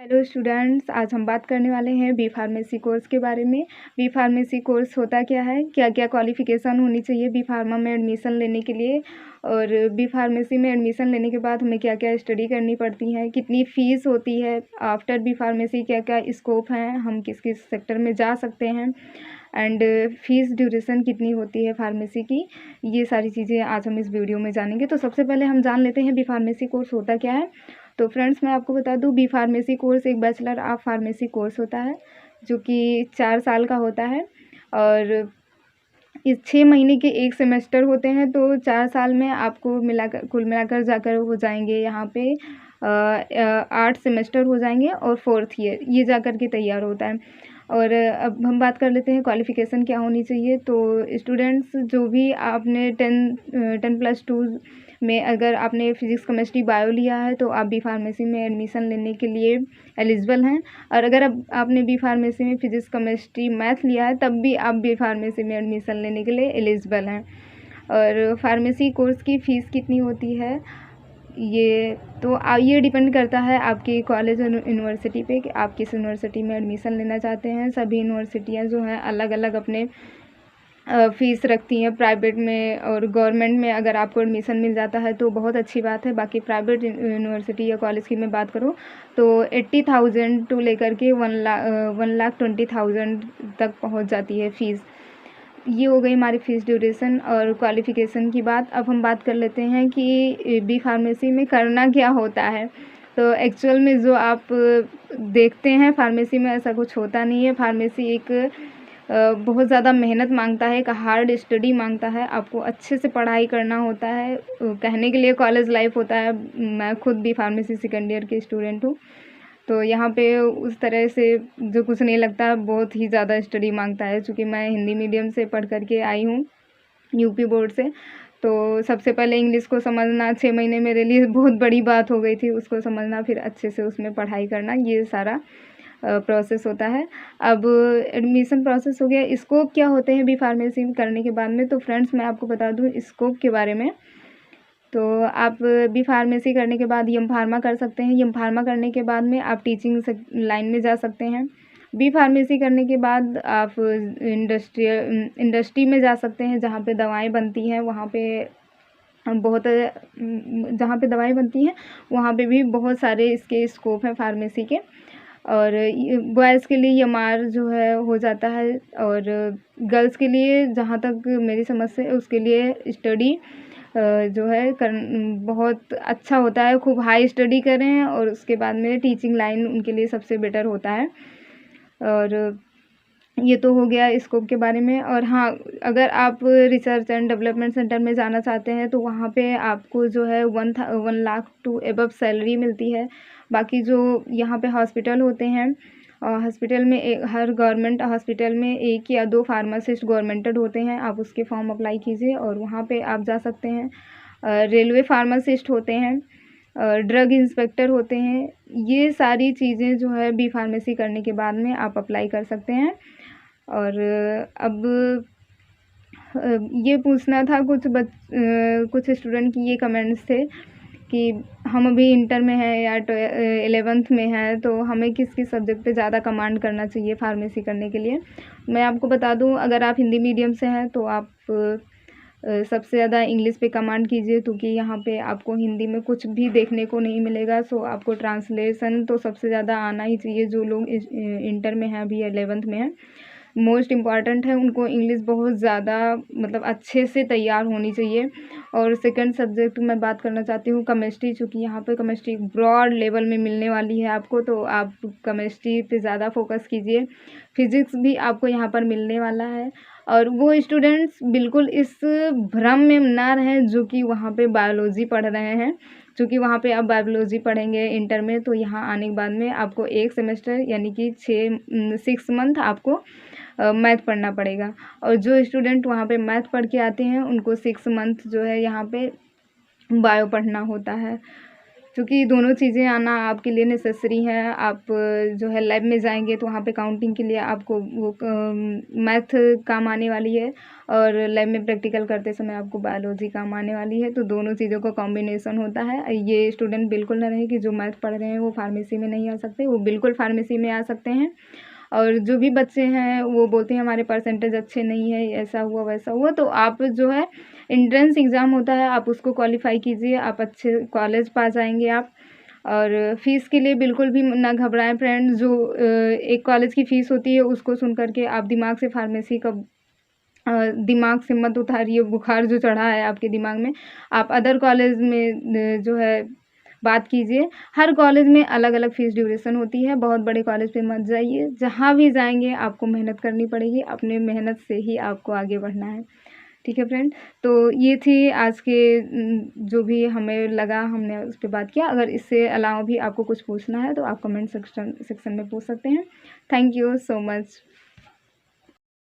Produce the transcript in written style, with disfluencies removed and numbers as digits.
Hello students, आज हम बात करने वाले हैं बी फार्मेसी कोर्स के बारे में। बी फार्मेसी कोर्स होता क्या है, क्या क्या क्वालिफ़िकेशन होनी चाहिए बी फार्मा में एडमिशन लेने के लिए, और बी फार्मेसी में एडमिशन लेने के बाद हमें क्या क्या स्टडी करनी पड़ती है, कितनी फ़ीस होती है, आफ्टर बी फार्मेसी क्या क्या स्कोप हैं, हम किस किस सेक्टर में जा सकते हैं, एंड फ़ीस ड्यूरेशन कितनी होती है फार्मेसी की। ये सारी चीज़ें आज हम इस वीडियो में जानेंगे। तो सबसे पहले हम जान लेते हैं बी फार्मेसी कोर्स होता क्या है। तो फ्रेंड्स, मैं आपको बता दूं, बी फार्मेसी कोर्स एक बैचलर ऑफ फार्मेसी कोर्स होता है जो कि 4 साल का होता है, और इस 6 महीने के एक सेमेस्टर होते हैं। तो 4 साल में आपको मिलाकर कुल मिलाकर जाकर हो जाएंगे यहाँ पे 8 सेमेस्टर हो जाएंगे, और 4th ईयर ये जाकर के तैयार होता है। और अब हम बात कर लेते हैं क्वालिफ़िकेशन क्या होनी चाहिए। तो स्टूडेंट्स, जो भी आपने 10+2 में अगर आपने फिजिक्स केमिस्ट्री बायो लिया है तो आप बी फार्मेसी में एडमिशन लेने के लिए एलिजिबल हैं, और अगर अब आपने बी फार्मेसी में फिजिक्स केमिस्ट्री मैथ लिया है तब भी आप बी फार्मेसी में एडमिशन लेने के लिए एलिजिबल हैं। और फार्मेसी कोर्स की फ़ीस कितनी होती है, ये डिपेंड करता है आपके कॉलेज और यूनिवर्सिटी पे कि आप किस यूनिवर्सिटी में एडमिशन लेना चाहते हैं। सभी यूनिवर्सिटियाँ जो हैं अलग अलग अपने फ़ीस रखती हैं। प्राइवेट में और गवर्नमेंट में अगर आपको एडमिशन मिल जाता है तो बहुत अच्छी बात है। बाकी प्राइवेट यूनिवर्सिटी या कॉलेज की मैं बात करूँ तो 80,000 टू लेकर के 1,20,000 तक पहुंच जाती है फ़ीस। ये हो गई हमारी फ़ीस ड्यूरेशन और क्वालिफ़िकेशन की बात। अब हम बात कर लेते हैं कि बी फार्मेसी में करना क्या होता है। तो एक्चुअल में जो आप देखते हैं फार्मेसी में ऐसा कुछ होता नहीं है। फार्मेसी एक बहुत ज़्यादा मेहनत मांगता है, एक हार्ड स्टडी मांगता है, आपको अच्छे से पढ़ाई करना होता है। कहने के लिए कॉलेज लाइफ होता है। मैं खुद भी फार्मेसी सेकेंड ईयर की स्टूडेंट हूँ, तो यहाँ पे उस तरह से जो कुछ नहीं लगता, बहुत ही ज़्यादा स्टडी मांगता है। चूँकि मैं हिंदी मीडियम से पढ़ कर के आई हूँ, यूपी बोर्ड से, तो सबसे पहले इंग्लिश को समझना 6 महीने मेरे लिए बहुत बड़ी बात हो गई थी। उसको समझना, फिर अच्छे से उसमें पढ़ाई करना, ये सारा प्रोसेस होता है। अब एडमिशन प्रोसेस हो गया। स्कोप क्या होते हैं बी फार्मेसी करने के बाद में, तो फ्रेंड्स मैं आपको बता दूं स्कोप के बारे में। तो आप बी फार्मेसी करने के बाद एम फार्मा कर सकते हैं। एम फार्मा करने के बाद में आप टीचिंग लाइन में जा सकते हैं। बी फार्मेसी करने के बाद आप इंडस्ट्री में जा सकते हैं, जहाँ पे दवाएं बनती हैं, वहाँ पे जहाँ पे दवाएं बनती हैं वहाँ पे भी बहुत सारे इसके स्कोप हैं फार्मेसी के। और बॉयज़ के लिए एमआर जो है हो जाता है, और गर्ल्स के लिए जहाँ तक मेरी समझ से उसके लिए स्टडी जो है बहुत अच्छा होता है। खूब हाई स्टडी करें और उसके बाद में टीचिंग लाइन उनके लिए सबसे बेटर होता है। और ये तो हो गया स्कोप के बारे में। और हाँ, अगर आप रिसर्च एंड डेवलपमेंट सेंटर में जाना चाहते हैं तो वहाँ पे आपको जो है 1 लाख टू एबव सैलरी मिलती है। बाकी जो यहाँ पे हॉस्पिटल होते हैं, हॉस्पिटल में हर गवर्नमेंट हॉस्पिटल में 1 या 2 फार्मासिस्ट गवर्नमेंटेड होते हैं। आप उसके फॉर्म अप्लाई कीजिए और वहाँ पे आप जा सकते हैं। रेलवे फार्मासिस्ट होते हैं, ड्रग इंस्पेक्टर होते हैं। ये सारी चीज़ें जो है बी फार्मेसी करने के बाद में आप अप्लाई कर सकते हैं। और अब ये पूछना था, कुछ स्टूडेंट की ये कमेंट्स थे कि हम अभी इंटर में हैं या 11th में हैं, तो हमें किस किस सब्जेक्ट पे ज़्यादा कमांड करना चाहिए फार्मेसी करने के लिए। मैं आपको बता दूं, अगर आप हिंदी मीडियम से हैं तो आप सबसे ज़्यादा इंग्लिश पे कमांड कीजिए, क्योंकि यहाँ पे आपको हिंदी में कुछ भी देखने को नहीं मिलेगा। सो आपको ट्रांसलेशन तो सबसे ज़्यादा आना ही चाहिए। जो लोग इंटर में हैं, अभी 11th में हैं, मोस्ट इम्पॉर्टेंट है, उनको इंग्लिश बहुत ज़्यादा मतलब अच्छे से तैयार होनी चाहिए। और सेकंड सब्जेक्ट मैं बात करना चाहती हूँ केमिस्ट्री। चूँकि यहाँ पे केमिस्ट्री ब्रॉड लेवल में मिलने वाली है आपको, तो आप केमिस्ट्री पे ज़्यादा फोकस कीजिए। फिज़िक्स भी आपको यहाँ पर मिलने वाला है। और वो स्टूडेंट्स बिल्कुल इस भ्रम में ना रहें जो कि वहाँ पे बायोलॉजी पढ़ रहे हैं। क्योंकि वहाँ पे आप बायोलॉजी पढ़ेंगे इंटर में, तो यहाँ आने के बाद में आपको 1 सेमेस्टर यानी कि 6 मंथ आपको मैथ पढ़ना पड़ेगा। और जो स्टूडेंट वहाँ पे मैथ पढ़ के आते हैं उनको 6 मंथ जो है यहाँ पे बायो पढ़ना होता है। क्योंकि दोनों चीज़ें आना आपके लिए नेसेसरी है। आप जो है लैब में जाएँगे तो वहाँ पे काउंटिंग के लिए आपको वो मैथ काम आने वाली है और लैब में प्रैक्टिकल करते समय आपको बायोलॉजी काम आने वाली है, तो दोनों चीज़ों का कॉम्बिनेशन होता है। ये स्टूडेंट बिल्कुल ना रहे कि जो मैथ पढ़ रहे हैं वो फार्मेसी में नहीं आ सकते, वो बिल्कुल फार्मेसी में आ सकते हैं। और जो भी बच्चे हैं वो बोलते हैं हमारे परसेंटेज अच्छे नहीं है, ऐसा हुआ वैसा हुआ, तो आप जो है एंट्रेंस एग्ज़ाम होता है, आप उसको क्वालिफ़ाई कीजिए, आप अच्छे कॉलेज पा जाएँगे आप। और फ़ीस के लिए बिल्कुल भी ना घबराएँ फ्रेंड्स। जो एक कॉलेज की फ़ीस होती है उसको सुन कर के आप दिमाग से फार्मेसी का दिमाग से मत उतारिए, बुखार जो चढ़ा है आपके दिमाग में। आप अदर कॉलेज में जो है बात कीजिए। हर कॉलेज में अलग-अलग फ़ीस ड्यूरेशन होती है, बहुत बड़े कॉलेज पे मत जाइए। जहाँ भी जाएँगे आपको मेहनत करनी पड़ेगी, अपनी मेहनत से ही आपको आगे बढ़ना है। ठीक है फ्रेंड? तो ये थी आज के जो भी हमें लगा हमने उस पे बात किया। अगर इससे अलावा भी आपको कुछ पूछना है तो आप कमेंट सेक्शन में पूछ सकते हैं। Thank you so much.